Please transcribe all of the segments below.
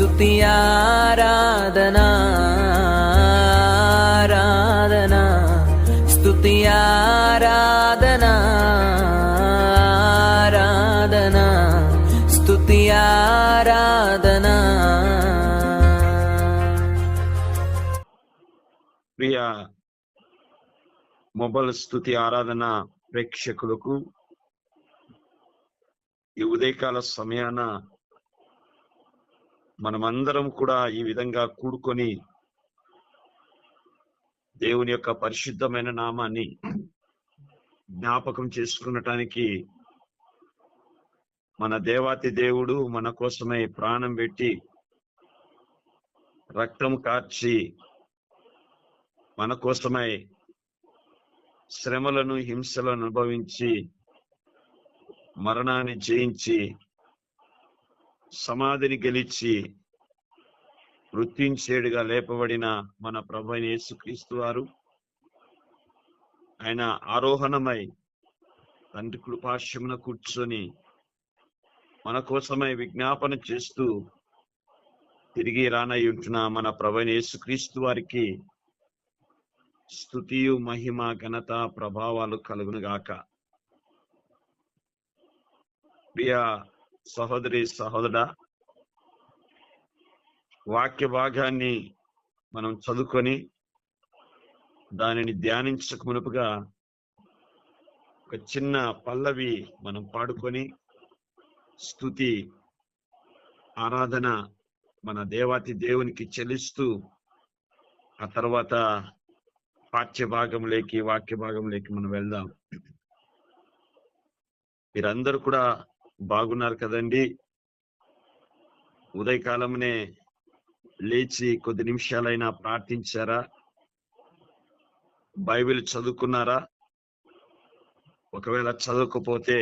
స్తుతి ఆరాధనా ఆరాధనా స్తుతి ఆరాధనా ఆరాధనా స్తుతి ఆరాధనా. ప్రియ మొబైల్ స్తుతి ఆరాధన ప్రేక్షకులకు ఈ ఉదయకాల సమయాన మనమందరం కూడా ఈ విధంగా కూడుకొని దేవుని యొక్క పరిశుద్ధమైన నామాన్ని జ్ఞాపకం చేసుకునటానికి మన దేవాతి దేవుడు మన కోసమై ప్రాణం పెట్టి రక్తం కార్చి మన కోసమై శ్రమలను హింసలను అనుభవించి మరణాన్ని జయించి సమాధిని గెలిచి మృత్యుంచేడుగా లేపబడిన మన ప్రభువైన యేసుక్రీస్తు వారు ఆయన ఆరోహణమై తండ్రి కృపాశ్రమున కూర్చొని మన కోసమై విజ్ఞాపన చేస్తూ తిరిగి రానయ్యుంటున్న మన ప్రభువైన యేసుక్రీస్తు వారికి స్తుతియు మహిమ ఘనత ప్రభావాలు కలుగునుగాక. ప్రియ సహోదరి సహోదరుడా, వాక్య భాగాన్ని మనం చదువుకొని దానిని ధ్యానించక మునుపుగా ఒక చిన్న పల్లవి మనం పాడుకొని స్తుతి ఆరాధన మన దేవాతి దేవునికి చెల్లిస్తూ ఆ తర్వాత వాక్య భాగంలోకి మనం వెళ్దాం. మీరందరూ కూడా బాగున్నారు కదండి? ఉదయకాలంనే లేచి కొద్ది నిమిషాలైనా ప్రార్థించారా? బైబిల్ చదువుకున్నారా? ఒకవేళ చదవకపోతే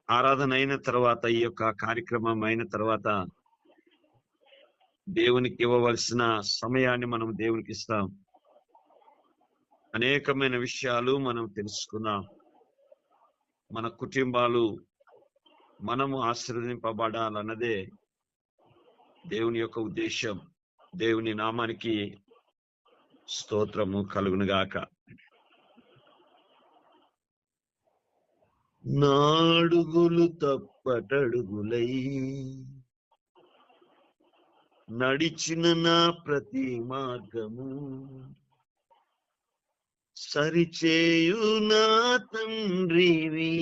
ఆరాధన అయిన తర్వాత, ఈ యొక్క కార్యక్రమం అయిన తర్వాత దేవునికి ఇవ్వవలసిన సమయాన్ని మనం దేవునికి ఇస్తాం. అనేకమైన విషయాలు మనం తెలుసుకున్నాం. మన కుటుంబాలు మనము ఆశీర్వదింపబడాలన్నదే దేవుని యొక్క ఉద్దేశం. దేవుని నామానికి స్తోత్రము కలుగునుగాక. నాడుగులు తప్పటడుగులై నడిచిన నా ప్రతి మార్గము సరిచేయు నా తండ్రివి.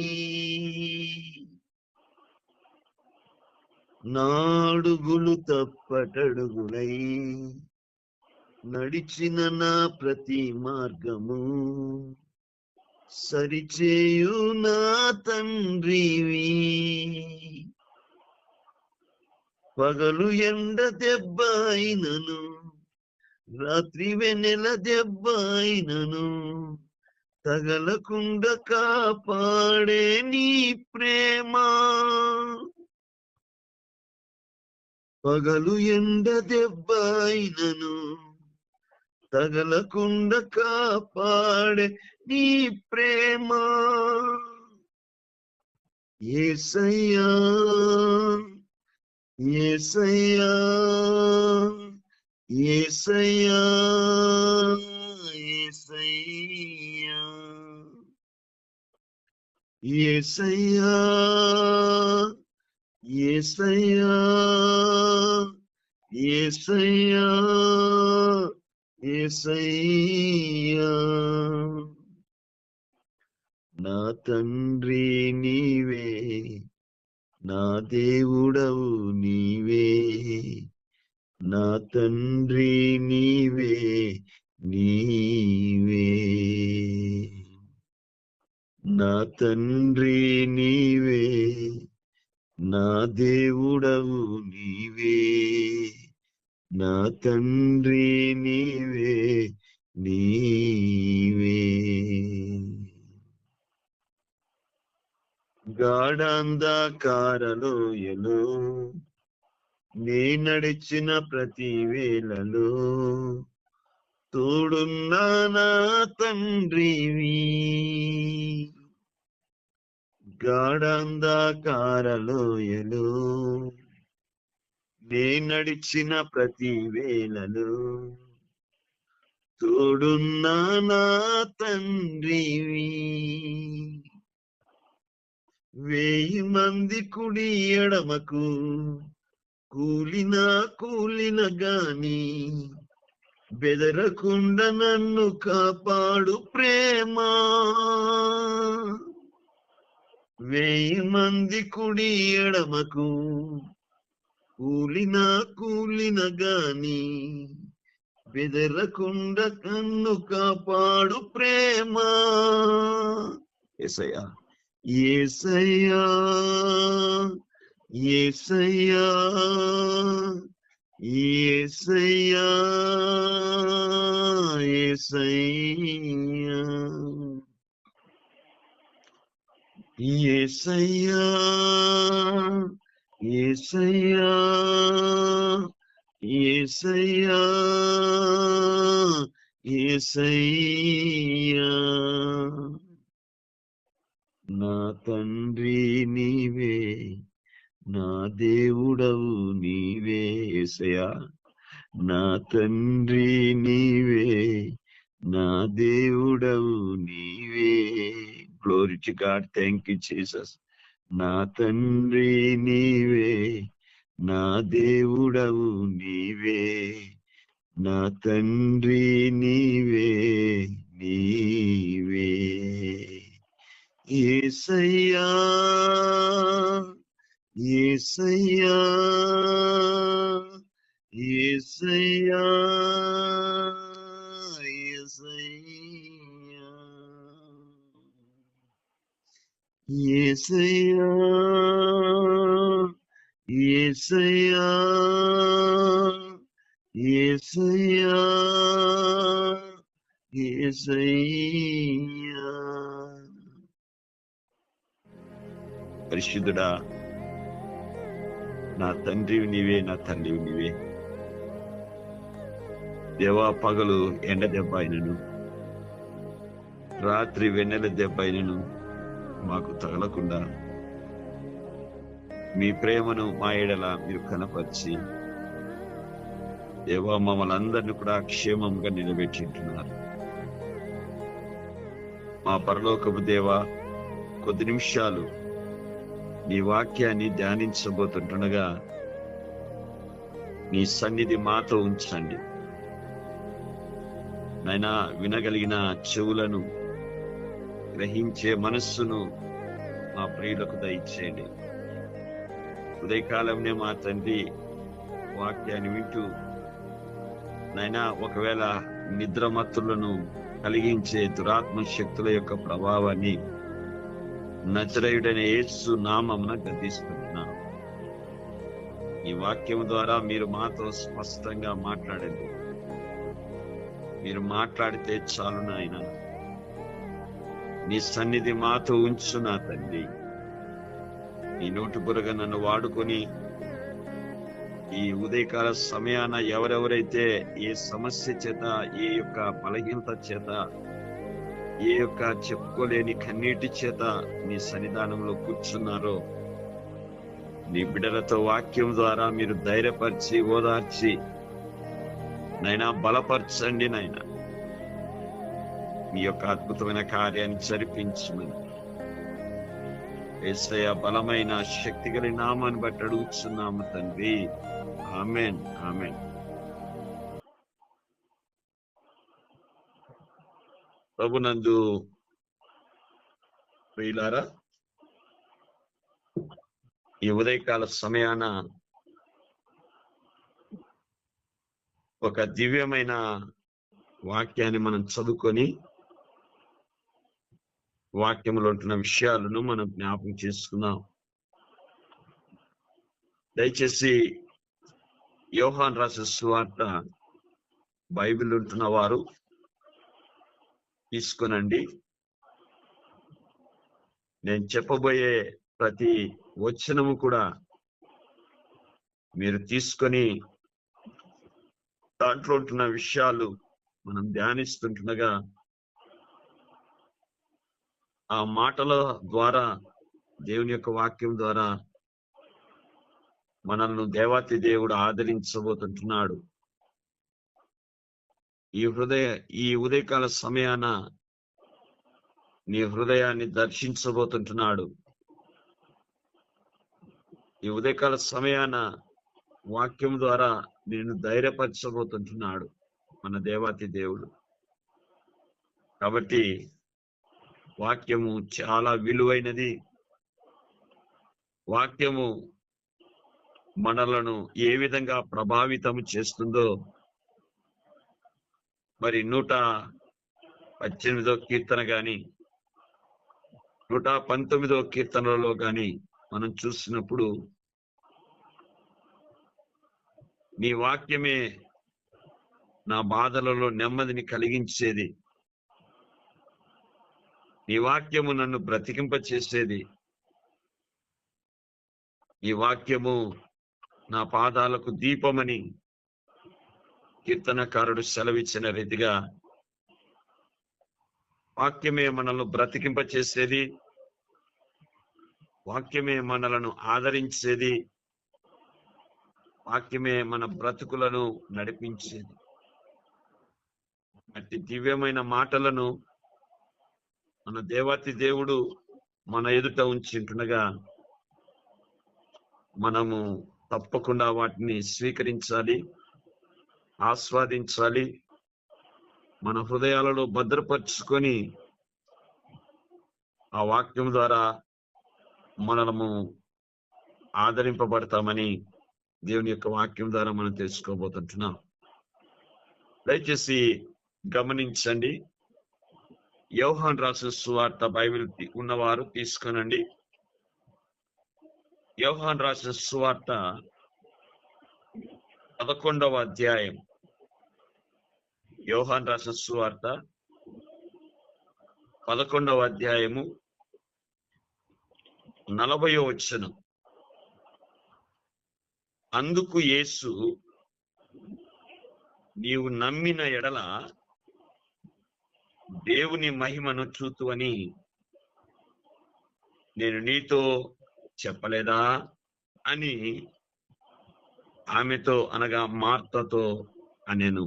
నాడుగులు తప్పటడుగులై నడిచిన నా ప్రతి మార్గము సరిచేయు నా తండ్రివి. పగలు ఎండ దెబ్బ అయినను, రాత్రి వెన్నెల దెబ్బ అయినను తగలకుండా కాపాడే నీ ప్రేమ. పగలు ఎండ దెబ్బ అయినను తగలకుండా కాపాడే నీ ప్రేమ. యేసయ్యా యేసయ్యా యేసయ్యా యేసయ్యా యేసయ్యా యేసయ్యా యేసయ్యా. నా తండ్రి నీవే, నా దేవుడవు నీవే. నా తండ్రి నీవే నీవే. నా తండ్రి నీవే, నా దేవుడవు నీవే. నా తండ్రి నీవే నీవే. గాఢాంధకారలోయలో నే నడిచిన ప్రతి వేళలో తోడున్నా నా తండ్రివి. గాఢాంధకారలోయలో నే నడిచిన ప్రతి వేళలో తోడున్నా నా తండ్రివి. 1000 మంది కుడి ఎడమకు కూలిన గాని బెదరకుండా నన్ను కాపాడు ప్రేమ. 1000 మంది కుడి ఎడమకు కూలిన గాని బెదరకుండా నన్ను కాపాడు ప్రేమ. యేసయ్యా, యేసయ్యా, యేసయ్యా, యేసయ్యా, యేసయ్యా, యేసయ్యా, యేసయ్యా, యేసయ్యా, యేసయ్యా. నా తండ్రి నీవే, నా దేవుడవు నీవే. యేసయ్యా, నా తండ్రి నీవే, నా దేవుడవు నీవే. Glory to God. Thank you Jesus. నా తండ్రి నీవే, నా దేవుడవు నీవే, నా తండ్రి నీవే, నీవే. యేసయ్యా, యేసయ్యా, యేసయ్యా, యేసయ్యా, యేసయ్యా, యేసయ్యా, యేసయ్యా. పరిశుద్ధుడా, నా తండ్రివి నీవే, నా తండ్రివి నీవే. దేవా, పగలు ఎండ దెబ్బ అయినను, రాత్రి వెన్నెల దెబ్బ అయినను మాకు తగలకుండా మీ ప్రేమను మా ఎడల మీరు కనపరిచి దేవా మమ్మల్ని అందరినీ కూడా క్షేమంగా నిలబెట్టింటున్నారు. మా పరలోకపు దేవా, కొద్ది నిమిషాలు నీ వాక్యాన్ని ధ్యానించబోతుండగా నీ సన్నిధి మాతో ఉంచండి నైనా. వినగలిగిన చెవులను, గ్రహించే మనస్సును మా ప్రియులకు దయచేయండి. ఉదయకాలంనే మా తండ్రి వాక్యాన్ని వింటూ నైనా ఒకవేళ నిద్రమత్తులను కలిగించే దురాత్మ శక్తుల యొక్క ప్రభావాన్ని నజరేయుడైన యేసు నామమున గద్దిస్తున్నాను. ఈ వాక్యం ద్వారా మీరు మాతో స్పష్టంగా మాట్లాడండి. మీరు మాట్లాడితే చాలు నాయన. నీ సన్నిధి మాతో ఉంచు నా తండ్రి. నీ నోటి బురగా నన్ను వాడుకొని ఈ ఉదయకాల సమయాన ఎవరెవరైతే ఏ సమస్య చేత, ఏ యొక్క బలహీనత చేత, ఏ యొక్క చెప్పుకోలేని కన్నీటి చేత నీ సన్నిధానంలో కూర్చున్నారో నీ బిడ్డలతో వాక్యం ద్వారా మీరు ధైర్యపరిచి, ఓదార్చి నైనా బలపరచండి నాయన. మీ యొక్క అద్భుతమైన కార్యాన్ని జరిపించమని యేసయ్య బలమైన శక్తి కలిగిన నామాన్ని బట్టి అడుగుతున్నాము తండ్రి. ఆమేన్, ఆమేన్. ప్రభునందు ప్రియులారా, ఈ ఉదయకాల సమయాన ఒక దివ్యమైన వాక్యాన్ని మనం చదువుకొని వాక్యంలో ఉంటున్న విషయాలను మనం జ్ఞాపకం చేసుకుందాం. దయచేసి యోహాను రాసిన సువార్త బైబిల్ ఉంటున్న వారు తీసుకొనండి. నేను చెప్పబోయే ప్రతి వచనము కూడా మీరు తీసుకొని దాంట్లో ఉంటున్న విషయాలు మనం ధ్యానిస్తుండగా ఆ మాటల ద్వారా, దేవుని యొక్క వాక్యం ద్వారా మనల్ని దేవాతి దేవుడు ఆదరించబోతుంటున్నాడు. ఈ ఉదయకాల సమయాన నీ హృదయాన్ని దర్శించబోతుంటున్నాడు. ఈ ఉదయకాల సమయాన వాక్యం ద్వారా నేను ధైర్యపరచబోతుంటున్నాడు మన దేవాతి దేవుడు. కాబట్టి వాక్యము చాలా విలువైనది. వాక్యము మనలను ఏ విధంగా ప్రభావితం చేస్తుందో మరి 118వ కీర్తన గాని 119వ కీర్తనలో గాని మనం చూసినప్పుడు నీ వాక్యమే నా బాధలలో నెమ్మదిని కలిగించేది, నీ వాక్యము నన్ను బ్రతికింపచేసేది, ఈ వాక్యము నా పాదాలకు దీపమని కీర్తనకారుడు సెలవిచ్చిన రీతిగా వాక్యమే మనల్ని బ్రతికింపచేసేది, వాక్యమే మనలను ఆదరించేది, వాక్యమే మన బ్రతుకులను నడిపించేది. అట్టి దివ్యమైన మాటలను మన దేవాతి దేవుడు మన ఎదుట ఉంచుంటుండగా మనము తప్పకుండా వాటిని స్వీకరించాలి, ఆస్వాదించాలి, మన హృదయాలలో భద్రపరుచుకొని ఆ వాక్యం ద్వారా మనము ఆదరింపబడతామని దేవుని యొక్క వాక్యం ద్వారా మనం తెలుసుకోబోతుంటున్నాం. దయచేసి గమనించండి. యోహాను రాసిన సువార్త బైబిల్ ఉన్నవారు తీసుకొనండి. యోహాను రాసిన సువార్త 11వ అధ్యాయం. యోహాను రాసిన సువార్త 11వ అధ్యాయము 40వ వచనం. అందుకు యేసు, నీవు నమ్మిన ఎడల దేవుని మహిమను చూతువని నేను నీతో చెప్పలేదా అని ఆమెతో అనగా మార్తతో అనెను.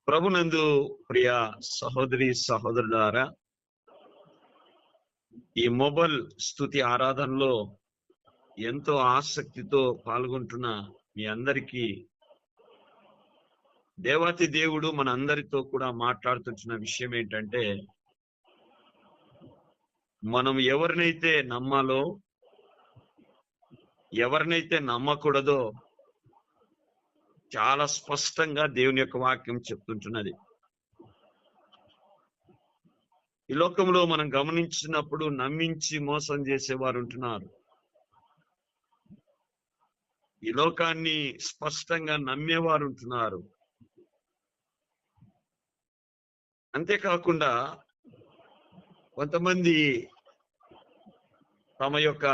ప్రభునందు ప్రియ సహోదరి సహోదరులారా, ఈ మొబైల్ స్తుతి ఆరాధనలో ఎంతో ఆసక్తితో పాల్గొంటున్న మీ అందరికీ దేవాతి దేవుడు మన అందరితో కూడా మాట్లాడుతున్న విషయం ఏంటంటే, మనం ఎవరినైతే నమ్మాలో ఎవరినైతే నమ్మకూడదో చాలా స్పష్టంగా దేవుని యొక్క వాక్యం చెప్తుంటున్నది. ఈ లోకంలో మనం గమనించినప్పుడు నమ్మించి మోసం చేసేవారు ఉంటున్నారు. ఈ లోకాన్ని స్పష్టంగా నమ్మేవారు ఉంటున్నారు. అంతేకాకుండా కొంతమంది తమ యొక్క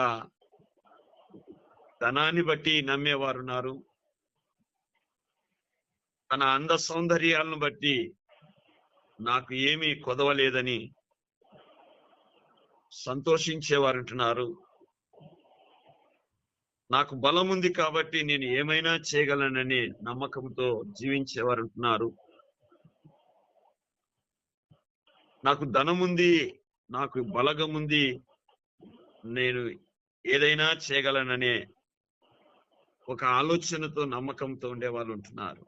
ధనాన్ని బట్టి నమ్మేవారు ఉన్నారు. తన అంద సౌందర్యాలను బట్టి నాకు ఏమీ కొదవలేదని సంతోషించేవారు ఉంటున్నారు. నాకు బలం ఉంది కాబట్టి నేను ఏమైనా చేయగలనని నమ్మకంతో జీవించేవారు ఉంటున్నారు. నాకు ధనం ఉంది, నాకు బలగం ఉంది, నేను ఏదైనా చేయగలననే ఒక ఆలోచనతో నమ్మకంతో ఉండేవాళ్ళు ఉంటున్నారు.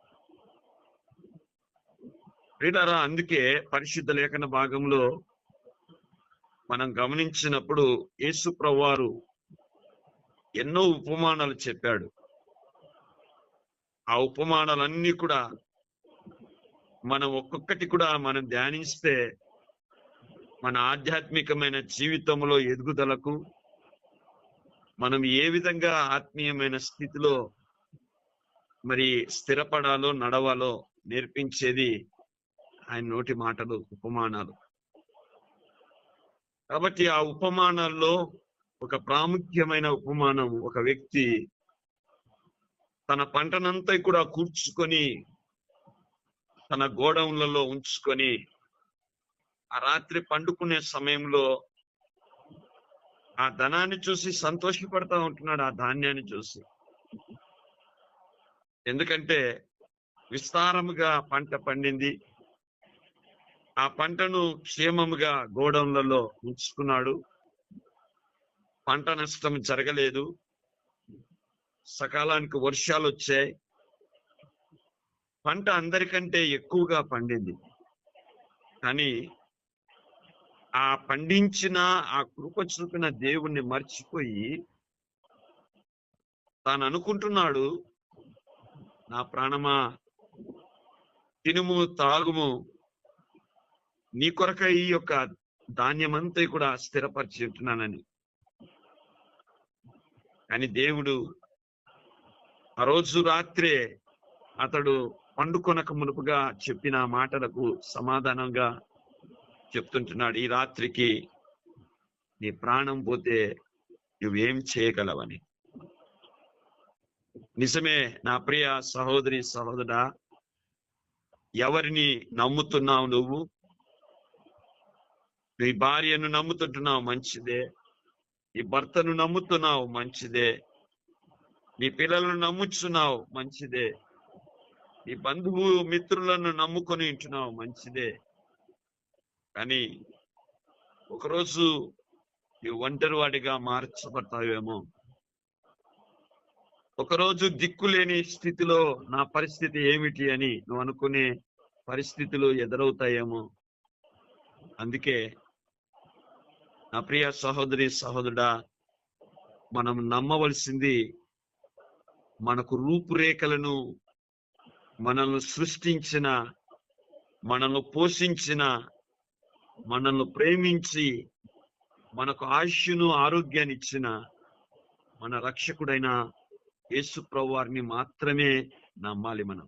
ప్రియులారా, అందుకే పరిశుద్ధ లేఖన భాగంలో మనం గమనించినప్పుడు యేసు ప్రభువారు ఎన్నో ఉపమానాలు చెప్పాడు. ఆ ఉపమానాలన్నీ కూడా మనం ఒక్కొక్కటి కూడా మనం ధ్యానిస్తే మన ఆధ్యాత్మికమైన జీవితంలో ఎదుగుదలకు, మనం ఏ విధంగా ఆత్మీయమైన స్థితిలో మరి స్థిరపడాలో నడవాలో నేర్పించేది ఆయన నోటి మాటలు, ఉపమానాలు. కాబట్టి ఆ ఉపమానాల్లో ఒక ప్రాముఖ్యమైన ఉపమానం, ఒక వ్యక్తి తన పంటనంతా కూడా కూర్చుకొని తన గోడౌన్లలో ఉంచుకొని ఆ రాత్రి పండుకునే సమయంలో ఆ ధనాన్ని చూసి సంతోషపడతా ఉంటున్నాడు, ఆ ధాన్యాన్ని చూసి. ఎందుకంటే విస్తారముగా పంట పండింది. ఆ పంటను క్షేమముగా గోడౌన్లలో ఉంచుకున్నాడు. పంట నష్టం జరగలేదు. సకాలానికి వర్షాలు వచ్చాయి. పంట అందరికంటే ఎక్కువగా పండింది. కానీ ఆ పండించిన ఆ కృప చూపిన దేవుణ్ణి మర్చిపోయి తాను అనుకుంటున్నాడు, నా ప్రాణమా తినుము తాగుము, నీ కొరకై ఈ యొక్క ధాన్యమంతా కూడా స్థిరపరిచి ఉంటున్నానని. కానీ దేవుడు ఆ రోజు రాత్రే అతడు పండుకొనక మునుపుగా చెప్పిన మాటలకు సమాధానంగా చెప్తుంటున్నాడు, ఈ రాత్రికి నీ ప్రాణం పోతే నువ్వేం చేయగలవని. నిజమే నా ప్రియ సహోదరి సహోదరా, ఎవరిని నమ్ముతున్నావు నువ్వు? నీ భార్యను నమ్ముతుంటున్నావు, మంచిదే. నీ భర్తను నమ్ముతున్నావు, మంచిదే. నీ పిల్లలను నమ్ముచున్నావు, మంచిదే. నీ బంధువు మిత్రులను నమ్ముకొని ఉంటున్నావు, మంచిదే. కానీ ఒకరోజు నువ్వు ఒంటరివాడిగా మార్చబడతావేమో. ఒకరోజు దిక్కులేని స్థితిలో నా పరిస్థితి ఏమిటి అని నువ్వు అనుకునే పరిస్థితులు ఎదురవుతాయేమో. అందుకే నా ప్రియ సహోదరి సహోదరుడా, మనం నమ్మవలసింది మనకు రూపురేఖలను, మనల్ని సృష్టించిన, మనల్ని పోషించిన, మనల్ని ప్రేమించి మనకు ఆయుష్ను ఆరోగ్యాన్ని ఇచ్చిన మన రక్షకుడైన యేసు ప్రభువారిని మాత్రమే నమ్మాలి మనం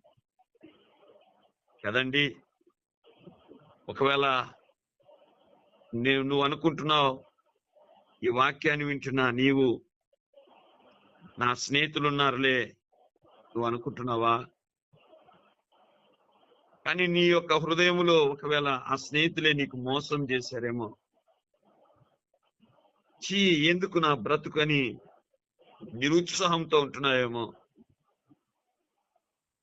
కదండి. ఒకవేళ నువ్వు అనుకుంటున్నావు, ఈ వాక్యాన్ని వింటున్నా నీవు నా స్నేహితులు ఉన్నారులే నువ్వు అనుకుంటున్నావా? కానీ నీ యొక్క హృదయములో ఒకవేళ ఆ స్నేహితులే నీకు మోసం చేశారేమో, చీ ఎందుకు నా బ్రతుకని నిరుత్సాహంతో ఉంటున్నావేమో.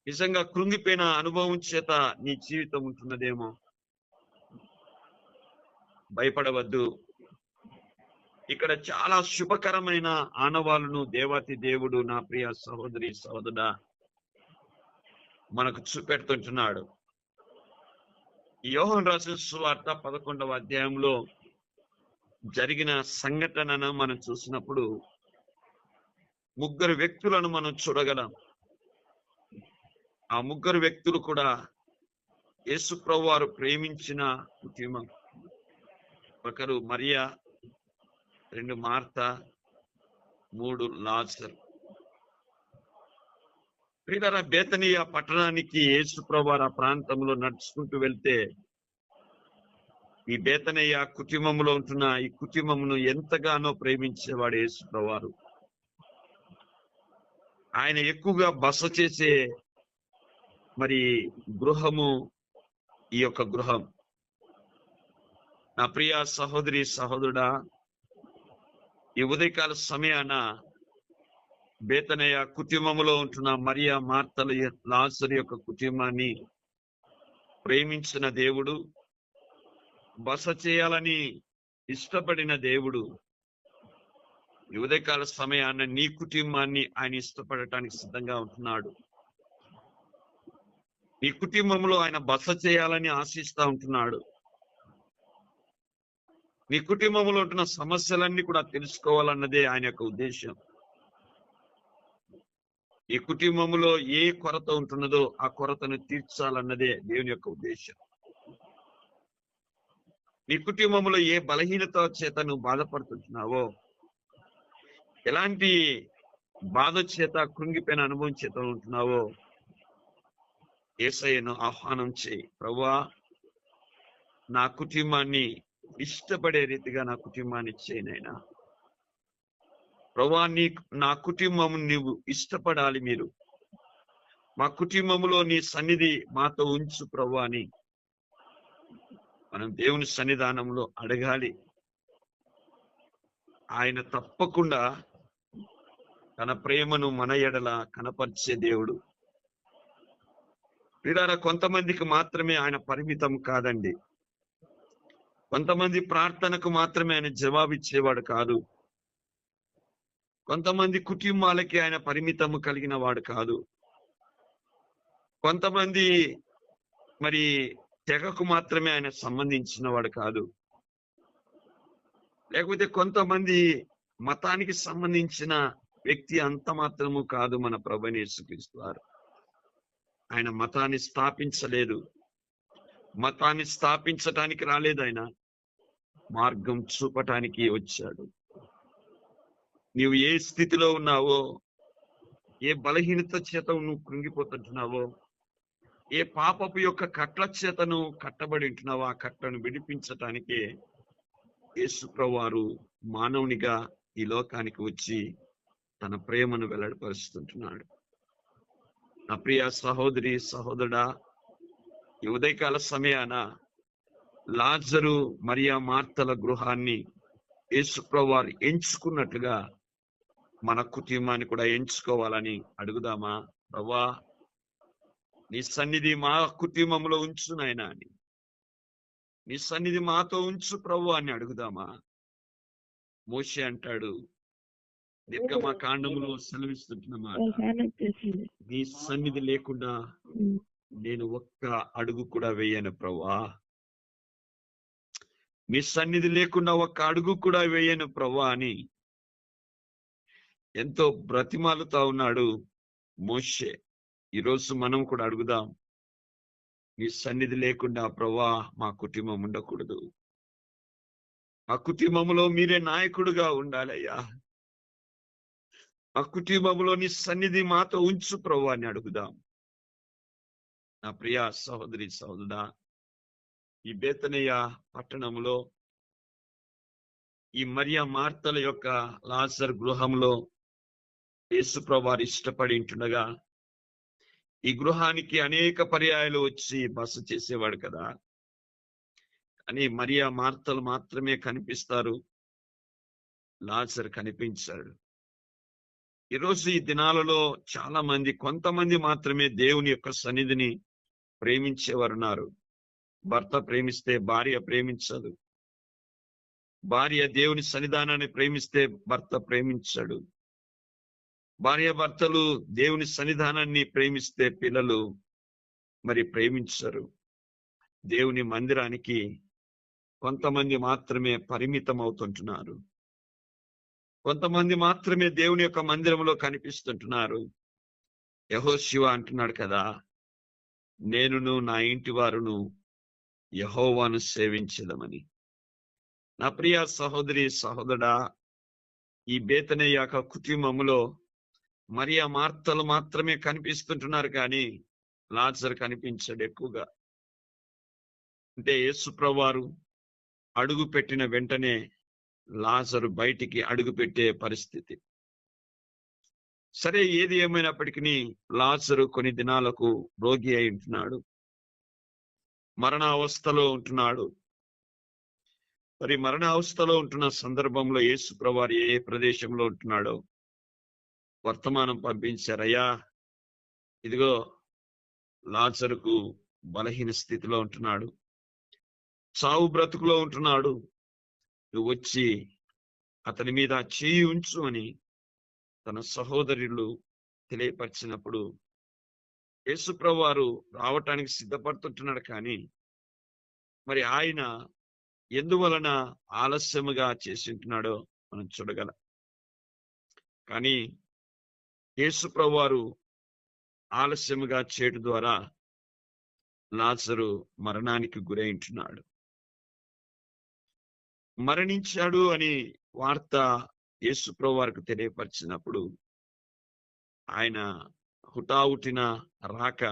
నిజంగా కృంగిపోయిన అనుభవం చేత నీ జీవితం ఉంటున్నదేమో. భయపడవద్దు. ఇక్కడ చాలా శుభకరమైన ఆనవాళ్ళను దేవాతి దేవుడు నా ప్రియ సహోదరి సహోదరుడా మనకు చూపెడుతుంటున్నాడు. యోహాను రాసిన సువార్త 11వ అధ్యాయంలో జరిగిన సంఘటనను మనం చూసినప్పుడు 3 వ్యక్తులను మనం చూడగలం. ఆ 3 వ్యక్తులు కూడా యేసు ప్రభువారు ప్రేమించిన కుటుంబం. ఒకరు మరియా, 2 మార్తా, 3 లాజరు. ప్రియులారా, బేతనియ పట్టణానికి యేసు ప్రభువారు ఆ ప్రాంతంలో నడుచుకుంటూ వెళ్తే ఈ బేతనియ కుటుంబంలో ఉంటున్న ఈ కుటుంబమును ఎంతగానో ప్రేమించేవాడు యేసు ప్రభువారు. ఆయన ఎక్కువగా బస చేసే మరి గృహము ఈ యొక్క గృహం. నా ప్రియ సహోదరి సహోదరుడా, ఈ ఉదయకాల సమయాన బేతనియ కుటుంబంలో ఉంటున్న మరియా, మార్తల, లాజరు యొక్క కుటుంబాన్ని ప్రేమించిన దేవుడు, బస చేయాలని ఇష్టపడిన దేవుడు ఈ ఉదయకాల సమయాన నీ కుటుంబాన్ని ఆయన ఇష్టపడటానికి సిద్ధంగా ఉంటున్నాడు. నీ కుటుంబంలో ఆయన బస చేయాలని ఆశిస్తా ఉంటున్నాడు. నీ కుటుంబంలో ఉంటున్న సమస్యలన్నీ కూడా తెలుసుకోవాలన్నదే ఆయన యొక్క ఉద్దేశం. ఈ కుటుంబంలో ఏ కొరత ఉంటున్నదో ఆ కొరతను తీర్చాలన్నదే దేవుని యొక్క ఉద్దేశం. నీ కుటుంబంలో ఏ బలహీనత చేత నువ్వు బాధపడుతున్నావో, ఎలాంటి బాధ చేత కృంగిపోయిన అనుభవం చేత ఉంటున్నావో, యేసయ్యను ఆహ్వానం చేయి. ప్రభువా, నా కుటుంబాన్ని ఇష్టపడే రీతిగా నా కుటుంబాన్ని చేయనైనా. ప్రభువా, నా కుటుంబం నీవు ఇష్టపడాలి. మీరు మా కుటుంబంలో నీ సన్నిధి మాతో ఉంచు ప్రభువా అని మనం దేవుని సన్నిధానంలో అడగాలి. ఆయన తప్పకుండా తన ప్రేమను మన ఎడల కనపరిచే దేవుడు. ప్రియులారా, కొంతమందికి మాత్రమే ఆయన పరిమితం కాదండి. కొంతమంది ప్రార్థనకు మాత్రమే ఆయన జవాబిచ్చేవాడు కాదు. కొంతమంది కుటుంబాలకి ఆయన పరిమితము కలిగిన వాడు కాదు. కొంతమంది మరి తెగకు మాత్రమే ఆయన సంబంధించిన వాడు కాదు. లేకపోతే కొంతమంది మతానికి సంబంధించిన వ్యక్తి అంత మాత్రము కాదు మన ప్రభువైన యేసుక్రీస్తు వారు. ఆయన మతాన్ని స్థాపించలేదు. మతాన్ని స్థాపించటానికి రాలేదు, ఆయన మార్గం చూపటానికి వచ్చాడు. నీవు ఏ స్థితిలో ఉన్నావో, ఏ బలహీనత చేత నువ్వు కృంగిపోతుంటున్నావో, ఏ పాపపు యొక్క కట్ల చేతను కట్టబడి ఉంటున్నావో, ఆ కట్లను విడిపించటానికే యేసు ప్రభువారు మానవునిగా ఈ లోకానికి వచ్చి తన ప్రేమను వెల్లడిపరుస్తుంటున్నాడు. నా ప్రియ సహోదరి సహోదరుడా, ఈ ఉదయకాల సమయాన లాజరు మరియా మార్తల గృహాన్ని యేసు ప్రభువారు ఎంచుకున్నట్లుగా మన కుటుంబాన్ని కూడా ఎంచుకోవాలని అడుగుదామా? ప్రభువా, నీ సన్నిధి మా కుటుంబంలో ఉంచు నాయనా అని, నీ సన్నిధి మాతో ఉంచు ప్రభు అని అడుగుదామా? మోషే అంటాడు, నిర్గమ కాండములో సెలవిస్తుంటున్నమాట, నీ సన్నిధి లేకుండా నేను ఒక్క అడుగు కూడా వేయను ప్రభువా. మీ సన్నిధి లేకుండా ఒక్క అడుగు కూడా వేయను ప్రభువా అని ఎంతో బ్రతిమాలుతా ఉన్నాడు మోషే. ఈరోజు మనం కూడా అడుగుదాం, నీ సన్నిధి లేకుండా ప్రభువా మా కుటుంబం ఉండకూడదు. మా కుటుంబంలో మీరే నాయకుడుగా ఉండాలయ్యా. మా కుటుంబంలో నీ సన్నిధి మాతో ఉంచు ప్రభువా అని అడుగుదాం. నా ప్రియ సహోదరి సహోదరుడా, ఈ బేతనియ పట్టణంలో ఈ మరియా మార్తల యొక్క లాజరు గృహంలో యేసు ప్రభువారు ఇష్టపడి ఉంటుండగా ఈ గృహానికి అనేక పర్యాయాలు వచ్చి బస చేసేవాడు కదా. అని మరియా మార్తలు మాత్రమే కనిపిస్తారు, లాజరు కనిపించాడు. ఈరోజు ఈ దినాలలో చాలా మంది, కొంతమంది మాత్రమే దేవుని యొక్క సన్నిధిని ప్రేమించేవారు ఉన్నారు. భర్త ప్రేమిస్తే భార్య ప్రేమించదు. భార్య దేవుని సన్నిధానాన్ని ప్రేమిస్తే భర్త ప్రేమించడు. భార్య భర్తలు దేవుని సన్నిధానాన్ని ప్రేమిస్తే పిల్లలు మరి ప్రేమించరు. దేవుని మందిరానికి కొంతమంది మాత్రమే పరిమితం అవుతుంటున్నారు. కొంతమంది మాత్రమే దేవుని యొక్క మందిరంలో కనిపిస్తుంటున్నారు. యెహోషువ అంటున్నాడు కదా, నేనును నా ఇంటి వారును యెహోవాను సేవించదమని. నా ప్రియ సహోదరి సహోదరుడా, ఈ బేతనియ కుటుంబంలో మరియా మార్తలు మాత్రమే కనిపిస్తుంటున్నారు, కానీ లాజరు కనిపించడు ఎక్కువగా. అంటే యేసు ప్రభువారు అడుగు పెట్టిన వెంటనే లాజరు బయటికి అడుగు పెట్టే పరిస్థితి. సరే, ఏది ఏమైనప్పటికీ లాజరు కొన్ని దినాలకు రోగి అయి ఉంటున్నాడు, మరణావస్థలో ఉంటున్నాడు. మరి మరణావస్థలో ఉంటున్న సందర్భంలో యేసు ప్రభువారు ఏ ప్రదేశంలో ఉంటున్నాడో వర్తమానం పంపించారయ్యా, ఇదిగో లాజరుకు బలహీన స్థితిలో ఉంటున్నాడు, చావు బ్రతుకులో ఉంటున్నాడు, నువ్వు వచ్చి అతని మీద చేయి ఉంచు అని తన సహోదరులు తెలియపరిచినప్పుడు యేసు ప్రభువారు రావటానికి సిద్ధపడుతుంటున్నాడు. కానీ మరి ఆయన ఎందువలన ఆలస్యముగా చేసి ఉంటున్నాడో మనం చూడగలం. కానీ యేసు ప్రభువారు ఆలస్యముగా చేయడం ద్వారా లాజరు మరణానికి గురై ఉంటున్నాడు. మరణించాడు అని వార్త యేసు ప్రభువారికి తెలియపరిచినప్పుడు ఆయన హుటాహుటిన రాక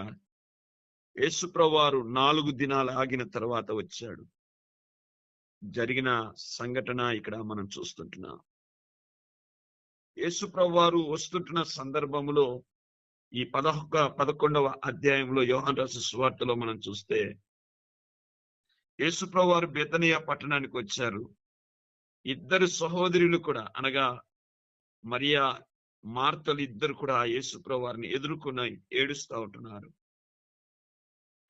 యేసు ప్రభువారు 4 దినాలు ఆగిన తర్వాత వచ్చాడు. జరిగిన సంఘటన ఇక్కడ మనం చూస్తుంటున్నాం. యేసు ప్రభువారు వస్తుంటున్న సందర్భంలో ఈ 11వ అధ్యాయంలో యోహాను రాసిన సువార్తలో మనం చూస్తే యేసు ప్రభువారు బేతనియ పట్టణానికి వచ్చారు. ఇద్దరు సహోదరులు కూడా అనగా మరియా మార్తలు ఇద్దరు కూడా యేసుప్రభు వారిని ఎదుర్కొని ఏడుస్తూ ఉంటున్నారు,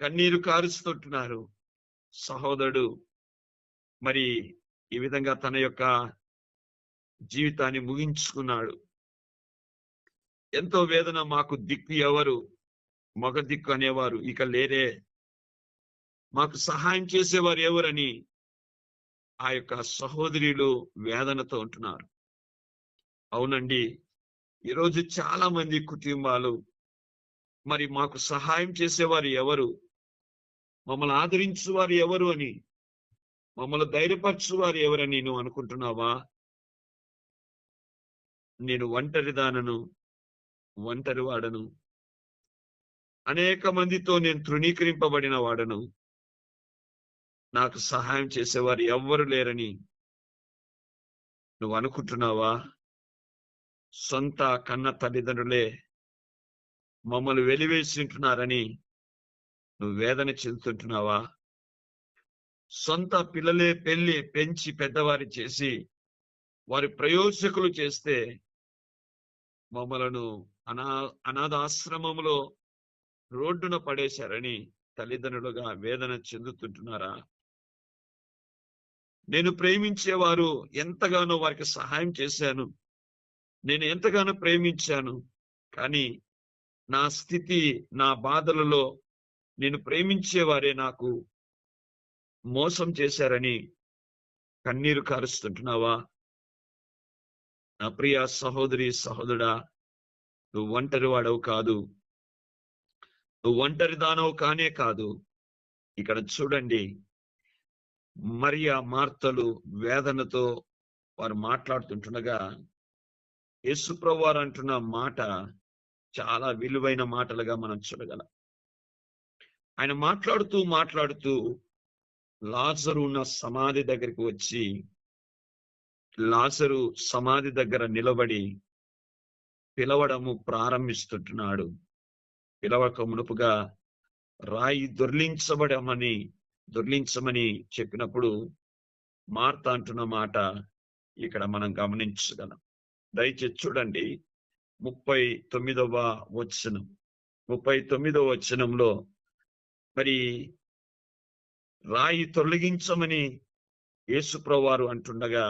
కన్నీరు కారుస్తుంటున్నారు. సహోదరుడు మరి ఈ విధంగా తన యొక్క జీవితాన్ని ముగించుకున్నాడు. ఎంతో వేదన, మాకు దిక్కు ఎవరు, మగ దిక్కు అనేవారు ఇక లేరే, మాకు సహాయం చేసేవారు ఎవరని ఆ యొక్క సహోదరులు వేదనతో ఉంటున్నారు. అవునండి, ఈరోజు చాలా మంది కుటుంబాలు మరి మాకు సహాయం చేసేవారు ఎవరు, మమ్మల్ని ఆదరించేవారు ఎవరు అని, మమ్మల్ని ధైర్యపరచువారు ఎవరని నువ్వు అనుకుంటున్నావా? నేను ఒంటరిదానను, ఒంటరి వాడను, అనేక మందితో నేను తృణీకరింపబడిన వాడను, నాకు సహాయం చేసేవారు ఎవ్వరు లేరని నువ్వు అనుకుంటున్నావా? సొంత కన్న తల్లిదండ్రులే మమ్మల్ని వెలివేసి ఉంటున్నారని నువ్వు వేదన చెందుతుంటున్నావా? సొంత పిల్లలే పెంచి పెద్దవారి చేసి వారి ప్రయోజకులు చేస్తే మమ్మలను అనాథాశ్రమంలో రోడ్డున పడేశారని తల్లిదండ్రులుగా వేదన చెందుతుంటున్నారా? నేను ప్రేమించేవారు ఎంతగానో వారికి సహాయం చేశాను, నేను ఎంతగానో ప్రేమించాను, కానీ నా స్థితి, నా బాధలలో నేను ప్రేమించేవారే నాకు మోసం చేశారని కన్నీరు కారుస్తుంటున్నావా? నా ప్రియ సహోదరి సహోదరుడా, నువ్వు ఒంటరి వాడవు కాదు, నువ్వు ఒంటరి దానవు కానే కాదు. ఇక్కడ చూడండి, మరియా మార్తలు వేదనతో వారు మాట్లాడుతుంటుండగా యేసుప్రభు వారు అంటున్న మాట చాలా విలువైన మాటలుగా మనం చూడగలం. ఆయన మాట్లాడుతూ లాజరు ఉన్న సమాధి దగ్గరికి వచ్చి, లాజరు సమాధి దగ్గర నిలబడి పిలవడము ప్రారంభిస్తుంటున్నాడు. పిలవక మునుపుగా రాయి దొర్లించమని చెప్పినప్పుడు మార్త అంటున్న మాట ఇక్కడ మనం గమనించగలం. దయచేసి చూడండి 39వ వచనం. 39వ వచనంలో మరి రాయి తొలగించమని యేసుప్రభు వారు అంటుండగా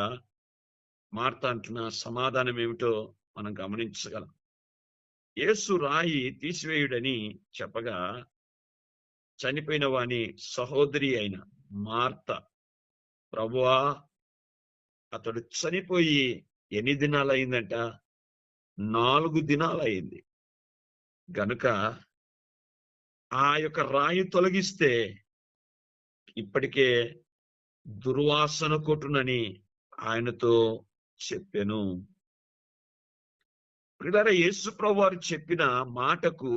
మార్త అంటున్న సమాధానం ఏమిటో మనం గమనించగలం. యేసు రాయి తీసివేయుడని చెప్పగా చనిపోయిన వాని సహోదరి అయిన మార్త, ప్రభువా, అతడు చనిపోయి ఎన్ని దినాలు అయిందంట? 4 దినాలు అయింది గనుక ఆ యొక్క రాయి తొలగిస్తే ఇప్పటికే దుర్వాసన కొట్టునని ఆయనతో చెప్పెను. ప్రియులారా, యేసుప్రభు వారు చెప్పిన మాటకు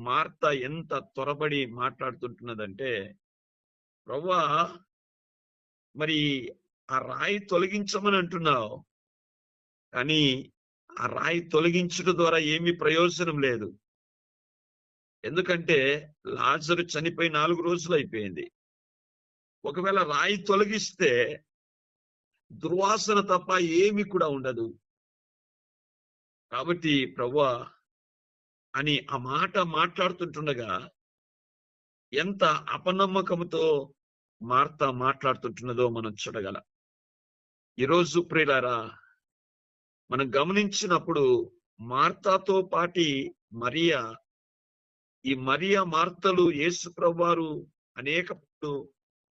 మార్త ఎంత త్వరబడి మాట్లాడుతుంటున్నదంటే, ప్రభువా, మరి ఆ రాయి తొలగించమని అంటున్నావు, కానీ ఆ రాయి తొలగించడం ద్వారా ఏమీ ప్రయోజనం లేదు. ఎందుకంటే లాజరు చనిపోయి 4 రోజులు అయిపోయింది. ఒకవేళ రాయి తొలగిస్తే దుర్వాసన తప్ప ఏమి కూడా ఉండదు. కాబట్టి ప్రభువా అని ఆ మాట మాట్లాడుతుంటుండగా ఎంత అపనమ్మకంతో మార్త మాట్లాడుతుంటున్నదో మనం చూడగలం. ఈరోజు ప్రియులారా, మనం గమనించినప్పుడు మార్తాతో పాటి మరియా, ఈ మరియా మార్తలు యేసుప్రభు వారు అనేకప్పుడు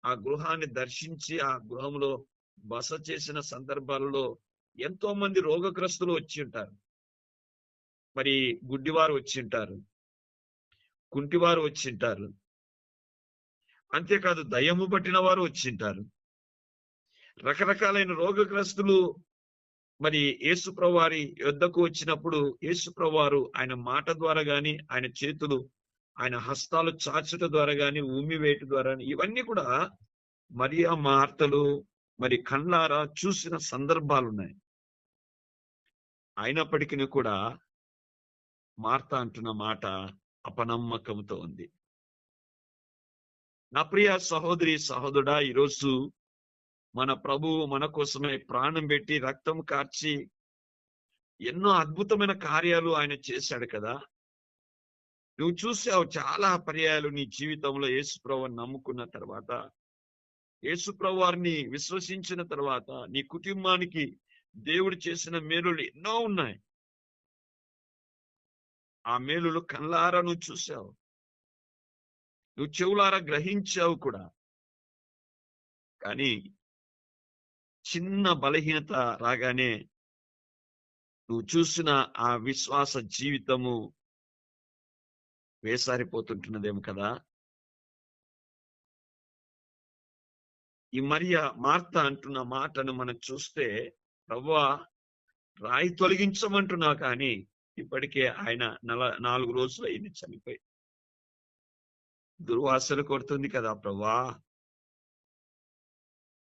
ఆ గృహాన్ని దర్శించి ఆ గృహంలో బస చేసిన సందర్భాలలో ఎంతో మంది రోగగ్రస్తులు వచ్చి ఉంటారు. మరి గుడ్డివారు వచ్చి ఉంటారు, కుంటివారు వచ్చి ఉంటారు, అంతేకాదు దయ్యము పట్టిన వారు వచ్చి ఉంటారు. రకరకాలైన రోగగ్రస్తులు మరి యేసుప్రభు వారి యొద్దకు వచ్చినప్పుడు యేసుప్రభు వారు ఆయన మాట ద్వారా గాని, ఆయన చేతులు, ఆయన హస్తాలు చాచుట ద్వారా గాని, ఉమ్మివేటు ద్వారా, ఇవన్నీ కూడా మరియా మార్తలు మరి కళ్ళారా చూసిన సందర్భాలు ఉన్నాయి. అయినప్పటికీ కూడా మార్త అంటున్న మాట అపనమ్మకంతో ఉంది. నా ప్రియ సహోదరి సహోదరుడా, ఈరోజు మన ప్రభువు మన కోసమై ప్రాణం పెట్టి రక్తం కార్చి ఎన్నో అద్భుతమైన కార్యాలు ఆయన చేశాడు కదా. నువ్వు చూసావు చాలా పర్యాయాలు నీ జీవితంలో యేసుప్రభువుని నమ్ముకున్న తర్వాత, యేసుప్రభు వారిని విశ్వసించిన తర్వాత నీ కుటుంబానికి దేవుడు చేసిన మేలులు ఎన్నో ఉన్నాయి. ఆ మేలులు కళ్ళారా నువ్వు చూసావు, నువ్వు చెవులారా గ్రహించావు కూడా. కానీ చిన్న బలహీనత రాగానే నువ్వు చూసిన ఆ విశ్వాస జీవితము వేసారిపోతుంటున్నదేమో కదా. ఈ మార్త అంటున్న మాటను మనం చూస్తే, ప్రభువా రాయి తొలగించమంటున్నా కానీ ఇప్పటికే ఆయన 4 రోజులు అయింది చనిపోయి. దుర్వాసన కొడుతుంది కదా ప్రభువా.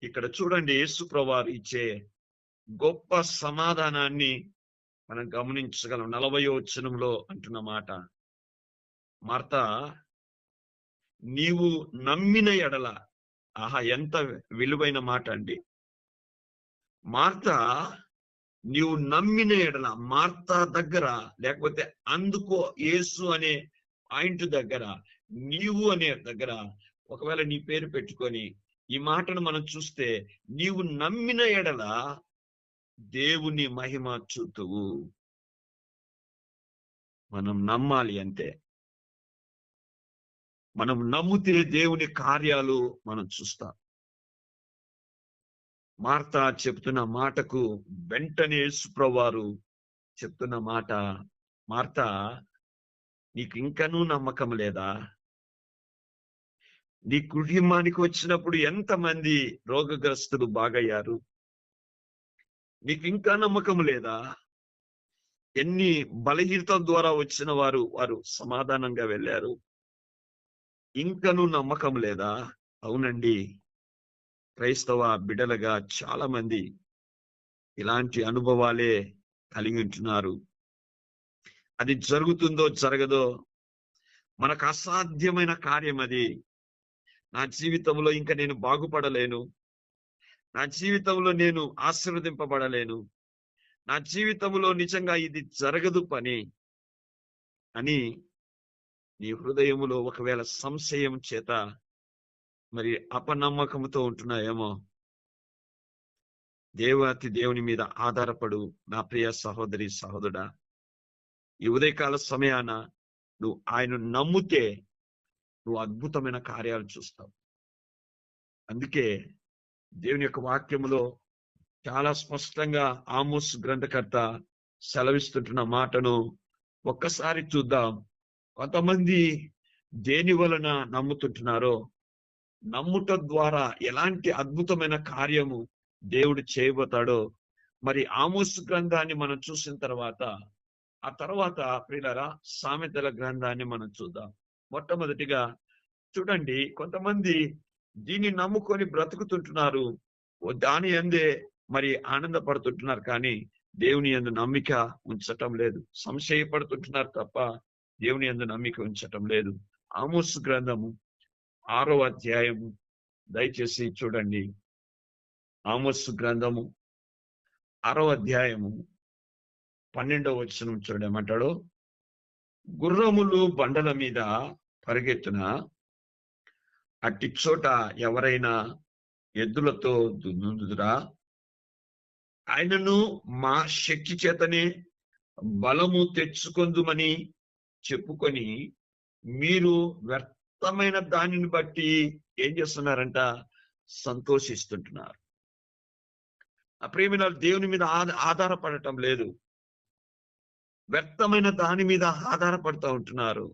ఇక్కడ చూడండి, యేసు ప్రభువారు ఇచ్చే గొప్ప సమాధానాన్ని మనం గమనించగలం. 40వ వచనంలో అంటున్న మాట, మార్త నీవు నమ్మిన ఎడల. ఆహా, ఎంత విలువైన మాట అండి. మార్త నీవు నమ్మిన ఎడల. మార్త దగ్గర, లేకపోతే అందుకో యేసు అనే పాయింట్ దగ్గర, నీవు అనే దగ్గర ఒకవేళ నీ పేరు పెట్టుకొని ఈ మాటను మనం చూస్తే, నీవు నమ్మిన ఎడల దేవుని మహిమ చూతువు. మనం నమ్మాలి అంతే. మనం నమ్మితే దేవుని కార్యాలు మనం చూస్తాం. మార్త చెప్తున్న మాటకు వెంటనే యేసుప్రభువారు చెప్తున్న మాట, మార్త నీకు ఇంకనూ నమ్మకం లేదా? నీ కుటుంబానికి వచ్చినప్పుడు ఎంతమంది రోగగ్రస్తులు బాగయ్యారు, నీకు ఇంకా నమ్మకం లేదా? ఎన్ని బలహీనతల ద్వారా వచ్చిన వారు సమాధానంగా వెళ్ళారు, ఇంకనూ నమ్మకం లేదా? అవునండి, క్రైస్తవ బిడ్డలుగా చాలా మంది ఇలాంటి అనుభవాలే కలిగి ఉంటున్నారు. అది జరుగుతుందో జరగదో మనకు అసాధ్యమైన కార్యం అది. నా జీవితంలో ఇంకా నేను బాగుపడలేను, నా జీవితంలో నేను ఆశీర్వదింపబడలేను, నా జీవితంలో నిజంగా ఇది జరగదు పని అని నీ హృదయములో ఒకవేళ సంశయం చేత మరి అపనమ్మకంతో ఉంటున్నాయేమో, దేవాతి దేవుని మీద ఆధారపడు నా ప్రియ సహోదరి సహోదరుడా. ఈ ఉదయకాల సమయాన నువ్వు ఆయన నమ్మితే నువ్వు అద్భుతమైన కార్యాలు చూస్తావు. అందుకే దేవుని యొక్క వాక్యములో చాలా స్పష్టంగా ఆమోస్ గ్రంథకర్త సెలవిస్తుంటున్న మాటను ఒక్కసారి చూద్దాం. కొంతమంది దేని వలన నమ్ముతుంటున్నారో, నమ్ముట ద్వారా ఎలాంటి అద్భుతమైన కార్యము దేవుడు చేయబోతాడో మరి ఆమోస్ గ్రంథాన్ని మనం చూసిన తర్వాత, ఆ తర్వాత ప్రియులారా సామెతల గ్రంథాన్ని మనం చూద్దాం. మొట్టమొదటిగా చూడండి, కొంతమంది దీన్ని నమ్ముకొని బ్రతుకుతుంటున్నారు, దాని యందే మరి ఆనందపడుతుంటున్నారు, కానీ దేవుని యందు నమ్మిక ఉంచటం లేదు. సంశయపడుతుంటున్నారు తప్ప దేవుని యందు నమ్మిక ఉంచటం లేదు. ఆమోస్ గ్రంథము 6వ అధ్యాయము దయచేసి చూడండి. ఆమోస్ గ్రంథము 6వ అధ్యాయము 12వ వచనం చూడమంటాడు, గుర్రములు బండల మీద పరిగెత్తున, అట్టి చోట ఎవరైనా ఎద్దులతో దున్నుదురా? ఆయనను మా శక్తి చేతనే బలము తెచ్చుకొందుమని చెప్పుకొని మీరు వ్యర్థమైన దానిని బట్టి ఏం చేస్తున్నారంట? సంతోషిస్తుంటున్నారు. ఆ ప్రేమిన దేవుని మీద ఆధారపడటం లేదు, వ్యర్థమైన దాని మీద ఆధారపడుతూ ఉంటున్నారు,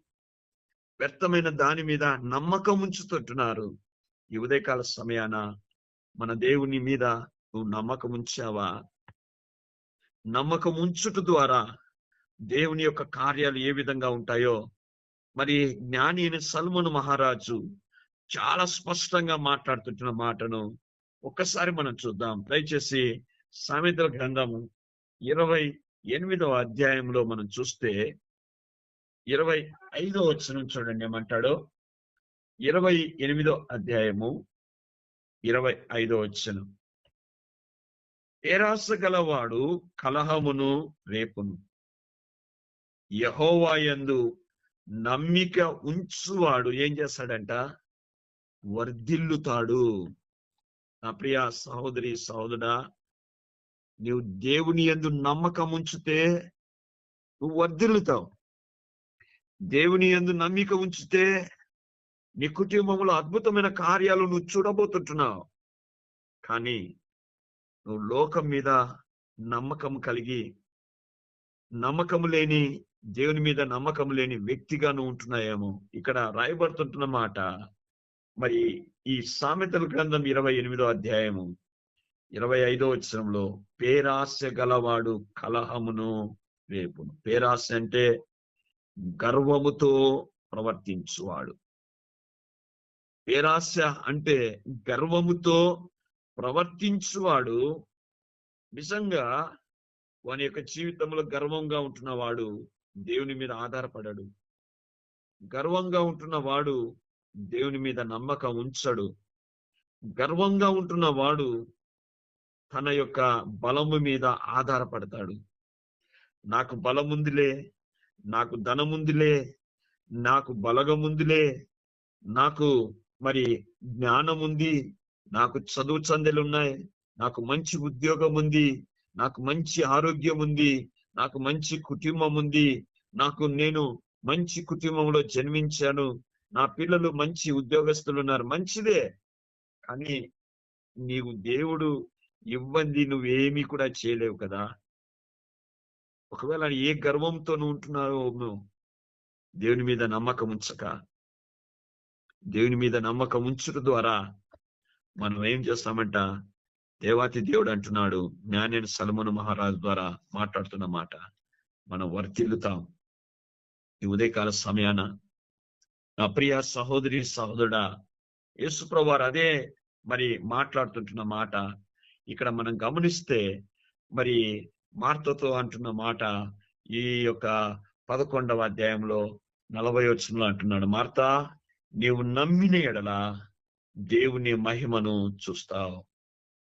వ్యర్థమైన దాని మీద నమ్మకం ఉంచుతుంటున్నారు. ఈ ఉదయకాల సమయాన మన దేవుని మీద నువ్వు నమ్మకం ఉంచావా? నమ్మకం ఉంచుట ద్వారా దేవుని యొక్క కార్యాలు ఏ విధంగా ఉంటాయో మరి జ్ఞాని అయిన సల్మోను మహారాజు చాలా స్పష్టంగా మాట్లాడుతుంటున్న మాటను ఒక్కసారి మనం చూద్దాం. దయచేసి సామెతల గ్రంథము 28వ అధ్యాయంలో మనం చూస్తే 25వ వచనం చూడండి ఏమంటాడో. 28వ అధ్యాయము 25వ వచనం. పేరాస గలవాడు కలహమును రేపును, యెహోవా యందు నమ్మిక ఉంచువాడు ఏం చేస్తాడంట? వర్ధిల్లుతాడు. నా ప్రియ సహోదరి సహోదరుడా, నీవు దేవుని యందు నమ్మకం ఉంచితే నువ్వు వర్ధిల్లుతావు. దేవుని యందు నమ్మిక ఉంచితే నీ కుటుంబంలో అద్భుతమైన కార్యాలు నువ్వు చూడబోతుంటున్నావు. కానీ నువ్వు లోకం మీద నమ్మకం కలిగి, నమ్మకం లేని, దేవుని మీద నమ్మకం లేని వ్యక్తిగా నువ్వు ఉంటున్నాయేమో. ఇక్కడ రాయబడుతుంటున్న మాట మరి ఈ సామెతల గ్రంథం 28వ అధ్యాయము 25వ వచనంలో, పేరాశ గలవాడు కలహమును రేపును. పేరాశ అంటే గర్వముతో ప్రవర్తించువాడు. పేరాశ అంటే గర్వముతో ప్రవర్తించువాడు. నిజంగా వాని యొక్క జీవితంలో గర్వంగా ఉంటున్నవాడు దేవుని మీద ఆధారపడడు. గర్వంగా ఉంటున్న వాడు దేవుని మీద నమ్మకం ఉంచడు. గర్వంగా ఉంటున్న వాడు తన యొక్క బలము మీద ఆధారపడతాడు. నాకు బలముందిలే, నాకు ధనముందిలే, నాకు బలగముందిలే, నాకు మరి జ్ఞానం ఉంది, నాకు చదువు చందెలు ఉన్నాయి, నాకు మంచి ఉద్యోగం ఉంది, నాకు మంచి ఆరోగ్యం ఉంది, నాకు మంచి కుటుంబం ఉంది, నేను మంచి కుటుంబంలో జన్మించాను, నా పిల్లలు మంచి ఉద్యోగస్తులు ఉన్నారు. మంచిదే, కానీ నీవు దేవుడు ఇవ్వంది నువ్వేమీ కూడా చేయలేవు కదా. ఒకవేళ ఏ గర్వంతో నువ్వు ఉంటున్నావో, దేవుని మీద నమ్మకం ఉంచక, దేవుని మీద నమ్మకం ఉంచడం ద్వారా మనం ఏం చేస్తామంట? దేవాతి దేవుడు అంటున్నాడు, జ్ఞానేని సొలొమోను మహారాజు ద్వారా మాట్లాడుతున్న మాట, మనం వర్ధిల్లుతాం. ఈ ఉదయకాల సమయాన నా ప్రియ సహోదరి సహోదరుడా, యేసు ప్రభువారు అదే మరి మాట్లాడుతుంటున్న మాట ఇక్కడ మనం గమనిస్తే, మరి మార్తతో అంటున్న మాట ఈ యొక్క 11వ అధ్యాయంలో 40వ వచనంలో అంటున్నాడు, మార్తా, నీవు నమ్మిన ఎడల దేవుని మహిమను చూస్తావు,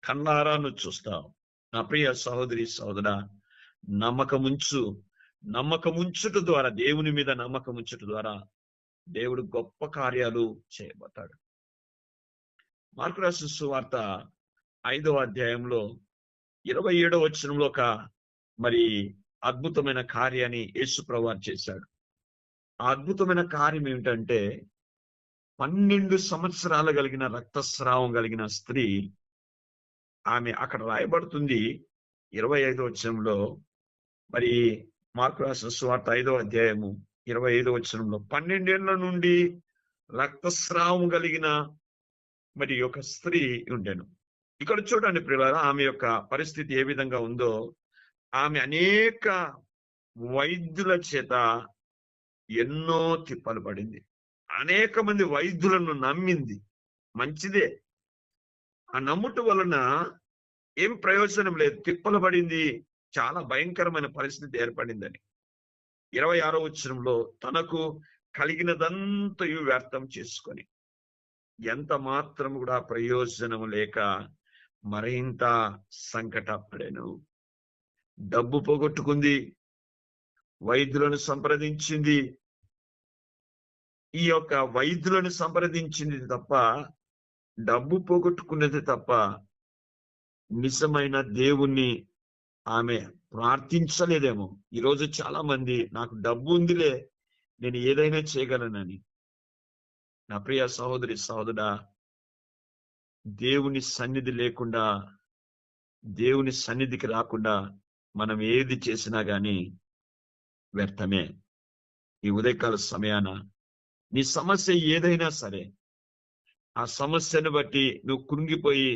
కన్నారాను చూస్తావు. నా ప్రియ సహోదరి సహోదరా, నమ్మకం ఉంచుట ద్వారా, దేవుని మీద నమ్మకం ఉంచుట ద్వారా దేవుడు గొప్ప కార్యాలు చేయబోతాడు. మార్కు రాసిన సువార్త 5వ అధ్యాయంలో 27వ వచనంలో ఒక మరి అద్భుతమైన కార్యాన్ని యేసు ప్రభువారు చేశాడు. ఆ అద్భుతమైన కార్యం ఏమిటంటే, 12 సంవత్సరాలు కలిగిన రక్తస్రావం కలిగిన స్త్రీ, ఆమె అక్కడ రాయబడుతుంది 25వ వచనంలో, మరి మార్కు రాసిన సువార్త 5వ అధ్యాయము 25వ వచనంలో, 12 ఏళ్ల నుండి రక్తస్రావం కలిగిన మరి ఒక స్త్రీ ఉండెను. ఇక్కడ చూడండి ప్రియులారా, ఆమె యొక్క పరిస్థితి ఏ విధంగా ఉందో. ఆమె అనేక వైద్యుల చేత ఎన్నో తిప్పలు పడింది, అనేక మంది వైద్యులను నమ్మింది. మంచిదే, ఆ నమ్ముట వలన ఏం ప్రయోజనం లేదు, తిప్పలు పడింది, చాలా భయంకరమైన పరిస్థితి ఏర్పడిందని. 26వ వచనంలో, తనకు కలిగినదంతయు వ్యర్థం చేసుకొని ఎంత మాత్రం కూడా ప్రయోజనం లేక మరింత సంకటపడెను. డబ్బు పోగొట్టుకుంది, వైద్యులను సంప్రదించింది. ఈ యొక్క వైద్యులను సంప్రదించింది తప్ప, డబ్బు పోగొట్టుకున్నది తప్ప, నిజమైన దేవుణ్ణి ఆమె ప్రార్థించలేదేమో. ఈరోజు చాలా మంది, నాకు డబ్బు ఉందిలే, నేను ఏదైనా చేయగలనని. నా ప్రియ సహోదరి సహోదరుడా, దేవుని సన్నిధి లేకుండా, దేవుని సన్నిధికి రాకుండా మనం ఏది చేసినా గాని వ్యర్థమే. ఈ ఉదయకాల సమయాన నీ సమస్య ఏదైనా సరే, ఆ సమస్యను బట్టి నువ్వు కృంగిపోయి,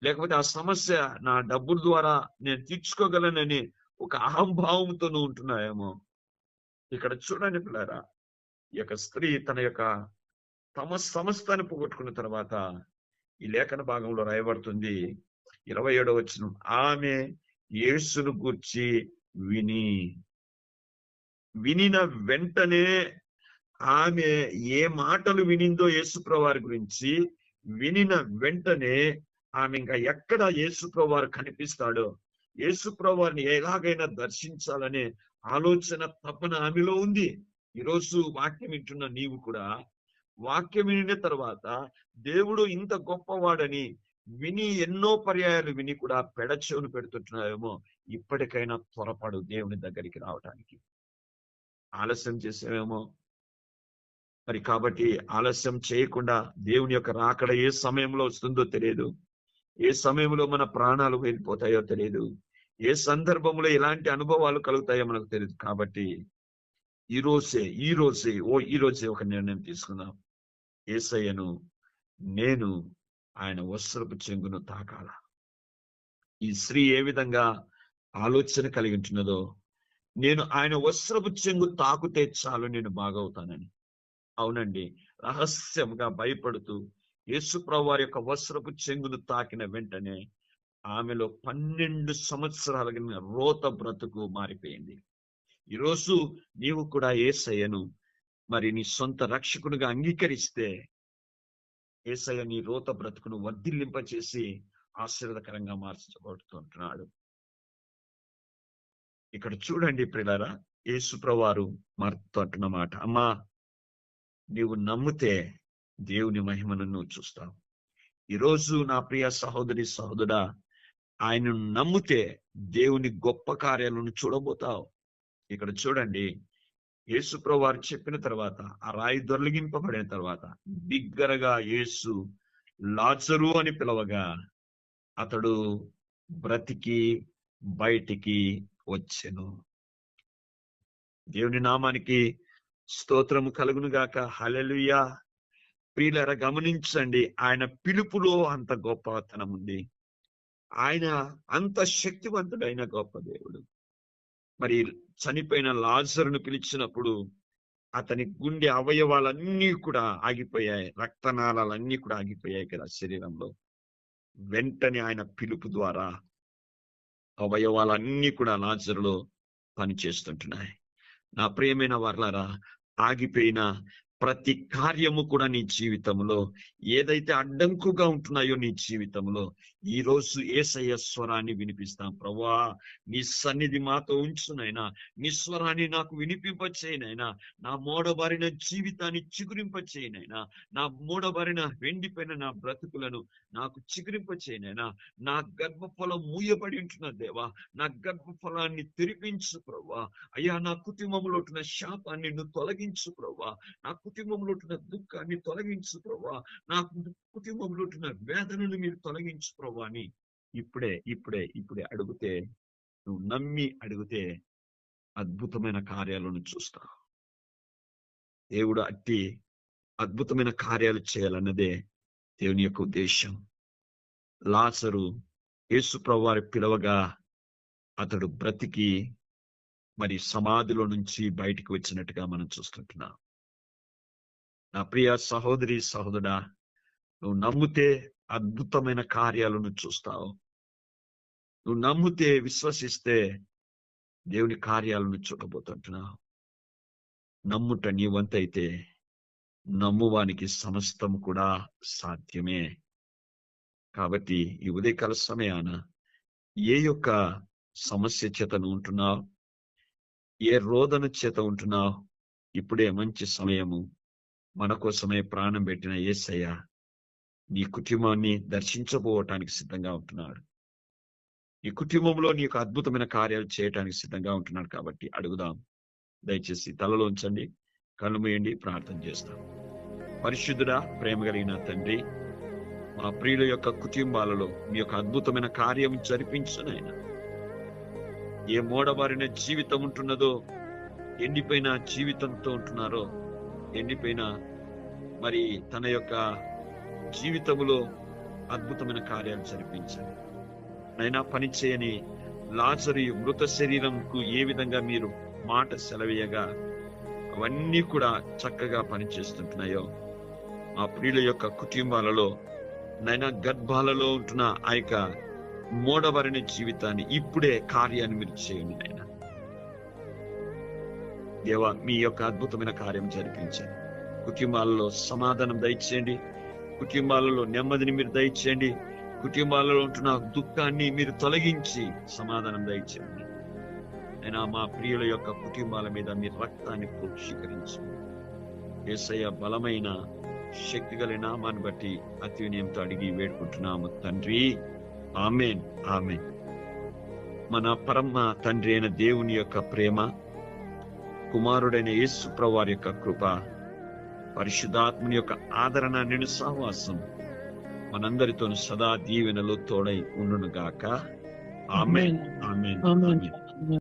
లేకపోతే ఆ సమస్య నా డబ్బుల ద్వారా నేను తీర్చుకోగలనని ఒక అహంభావంతో నువ్వు ఉంటున్నావేమో. ఇక్కడ చూడండి పిల్లారా, ఈ యొక్క స్త్రీ తన యొక్క సమస్తాన్ని పోగొట్టుకున్న తర్వాత ఈ లేఖన భాగంలో రాయబడుతుంది 27వ వచనం, ఆమె యేసును గూర్చి వినిన వెంటనే ఆమె ఏ మాటలు వినిందో యేసు ప్రభువారి గురించి, వినిన వెంటనే ఆమె ఇంకా ఎక్కడ యేసుప్రభు వారు కనిపిస్తాడో, యేసుప్రభు వారిని ఎలాగైనా దర్శించాలనే ఆలోచన తపన ఆమెలో ఉంది. ఈరోజు వాక్యం వింటున్న నీవు కూడా వాక్యం వినిన తర్వాత దేవుడు ఇంత గొప్పవాడని విని ఎన్నో పర్యాయాలు విని కూడా పెడచెవును పెడుతుంటున్నావేమో. ఇప్పటికైనా త్వరపడు దేవుని దగ్గరికి రావడానికి. ఆలస్యం చేసావేమో మరి. కాబట్టి ఆలస్యం చేయకుండా, దేవుని యొక్క రాకడ ఏ సమయంలో వస్తుందో తెలియదు, ఏ సమయంలో మన ప్రాణాలు వెళ్ళిపోతాయో తెలియదు, ఏ సందర్భంలో ఎలాంటి అనుభవాలు కలుగుతాయో మనకు తెలియదు. కాబట్టి ఈ రోజే ఒక నిర్ణయం తీసుకుందాం. యేసయ్యను నేను ఆయన వస్త్రపు చెంగును తాకాల. ఈ స్త్రీ ఏ విధంగా ఆలోచన కలిగి ఉంటున్నదో, నేను ఆయన వస్త్రపు చెంగు తాకుతే చాలు నేను బాగవుతానని. అవునండి, రహస్యంగా భయపడుతూ యేసుప్రభు వారి యొక్క వస్త్రపు చెంగును తాకిన వెంటనే ఆమెలో 12 సంవత్సరాల రోత బ్రతుకు మారిపోయింది. ఈరోజు నీవు కూడా యేసయ్యను మరి నీ సొంత రక్షకునిగా అంగీకరిస్తే, యేసయ్య నీ రోత బ్రతుకును వర్ధిల్లింపచేసి ఆశీర్వాదకరంగా మార్చబడుతుంటున్నాడు. ఇక్కడ చూడండి ప్రియులారా, యేసుప్రభు వారు మార్తో అంటున్న మాట, అమ్మా నీవు నమ్మితే దేవుని మహిమను నువ్వు చూస్తావు. ఈరోజు నా ప్రియ సహోదరి సహోదరుడా, ఆయనను నమ్మితే దేవుని గొప్ప కార్యాలను చూడబోతావు. ఇక్కడ చూడండి, యేసుప్రభు వారు చెప్పిన తర్వాత, ఆ రాయి దొర్లిగింపబడిన తర్వాత బిగ్గరగా యేసు లాజరు అని పిలవగా అతడు బ్రతికి బయటికి వచ్చెను. దేవుని నామానికి స్తోత్రము కలుగును గాక. హల్లెలూయా. ప్రియులారా, గమనించండి, ఆయన పిలుపులో అంత గొప్పతనం ఉంది. ఆయన అంత శక్తివంతుడైన గొప్ప దేవుడు. మరి చనిపోయిన లాజరును పిలిచినప్పుడు అతని గుండె అవయవాలన్నీ కూడా ఆగిపోయాయి, రక్తనాళాలన్నీ కూడా ఆగిపోయాయి కదా శరీరంలో. వెంటనే ఆయన పిలుపు ద్వారా అవయవాలన్నీ కూడా లాజరులో పనిచేస్తుంటున్నాయి. నా ప్రియమైన వారలారా, ఆగిపోయిన ప్రతి కార్యము కూడా నీ జీవితంలో ఏదైతే అడ్డంకుగా ఉంటున్నాయో నీ జీవితంలో ఈ రోజు యేసయ్య స్వరాన్ని వినిపిస్తాం. ప్రభువా, నీ సన్నిధి మాతో ఉంచునైనా, నీ స్వరాన్ని నాకు వినిపింపచేయనైనా, నా మూడబారిన జీవితాన్ని చిగురింపచేయనైనా, నా మూడబారిన వెండిపోయిన నా బ్రతుకులను నాకు చిగురింపచేయనైనా, నా గర్భఫలం మూయబడి ఉంటున్న దేవా, నా గర్భఫలాన్ని తెరిపించు ప్రభువా. అయ్యా, నా కుటుంబంలో ఉంటున్న శాపాన్ని నువ్వు తొలగించు ప్రభువా. నా కుటుంబంలో ఉంటున్న దుఃఖాన్ని తొలగించు ప్రభువా. నా కుటుంబంలో ఉంటున్న వేదనను మీరు తొలగించు ప్రభువా అని ఇప్పుడే అడిగితే, నువ్వు నమ్మి అడిగితే అద్భుతమైన కార్యాలను చూస్తావు. దేవుడు అట్టి అద్భుతమైన కార్యాలు చేయాలన్నదే దేవుని యొక్క ఉద్దేశం. లాజరు యేసుప్రభు వారి పిలవగా అతడు బ్రతికి మరి సమాధిలో నుంచి బయటికి వచ్చినట్టుగా మనం చూస్తుంటున్నాం. నా ప్రియ సహోదరి సహోదరుడా, నువ్వు నమ్మితే అద్భుతమైన కార్యాలను చూస్తావు. నువ్వు నమ్మితే, విశ్వసిస్తే దేవుని కార్యాలను చూడబోతుంటున్నావు. నమ్ముట నీ వంతైతే నమ్మువానికి సమస్తం కూడా సాధ్యమే. కాబట్టి ఈ ఉదయకాల సమయాన ఏ యొక్క సమస్య చేత నువ్వు ఉంటున్నావు, ఏ రోదన చేత ఉంటున్నావు, ఇప్పుడే మంచి సమయము. మన కోసమే ప్రాణం పెట్టిన యేసయ్య నీ కుటుంబాన్ని దర్శించబోవటానికి సిద్ధంగా ఉంటున్నాడు. ఈ కుటుంబంలో నీకు అద్భుతమైన కార్యాలు చేయటానికి సిద్ధంగా ఉంటున్నాడు. కాబట్టి అడుగుదాం. దయచేసి తలలో ఉంచండి, కళ్ళు మూయండి, ప్రార్థన చేస్తాం. పరిశుద్ధుడా, ప్రేమ కలిగిన తండ్రి, మా ప్రియుల యొక్క కుటుంబాలలో మీ యొక్క అద్భుతమైన కార్యం జరిపించనైనా. ఏ మూడబారిన జీవితం ఉంటున్నదో, ఎండిపోయిన జీవితంతో ఉంటున్నారో, ఎండిపోయిన మరి తన యొక్క జీవితంలో అద్భుతమైన కార్యాలు జరిపించాలి నైనా. పని చేయని లాజరు మృత శరీరంకు ఏ విధంగా మీరు మాట సెలవేయగా అవన్నీ కూడా చక్కగా పనిచేస్తుంటున్నాయో, మా ప్రియుల యొక్క కుటుంబాలలో నైనా గర్భాలలో ఉంటున్న ఆ యొక్క మూడబడిన జీవితాన్ని ఇప్పుడే కార్యాన్ని మీరు చేయండి నైనా. దేవా, మీ యొక్క అద్భుతమైన కార్యం జరిపించండి. కుటుంబాలలో సమాధానం దయచేయండి, కుటుంబాలలో నెమ్మదిని మీరు దయచేయండి. కుటుంబాలలో ఉంటున్న దుఃఖాన్ని మీరు తొలగించి సమాధానం దయచేయండి. అయినా మా ప్రియుల యొక్క కుటుంబాల మీద మీరు రక్తాన్ని ప్రోక్షీకరించండి. యేసయ్య బలమైన శక్తి గల నామాన్ని బట్టి అతి వినయంతో అడిగి వేడుకుంటున్నాము తండ్రి. ఆమేన్, ఆమేన్. మన పరమ తండ్రి అయిన దేవుని యొక్క ప్రేమ, కుమారుడైన యేసు ప్రభువారి యొక్క కృప, పరిశుద్ధాత్మని యొక్క ఆదరణ నిండు సహవాసం మనందరితో సదా దీవెనలో తోడై ఉండును గాక. ఆమేన్, ఆమేన్, ఆమేన్.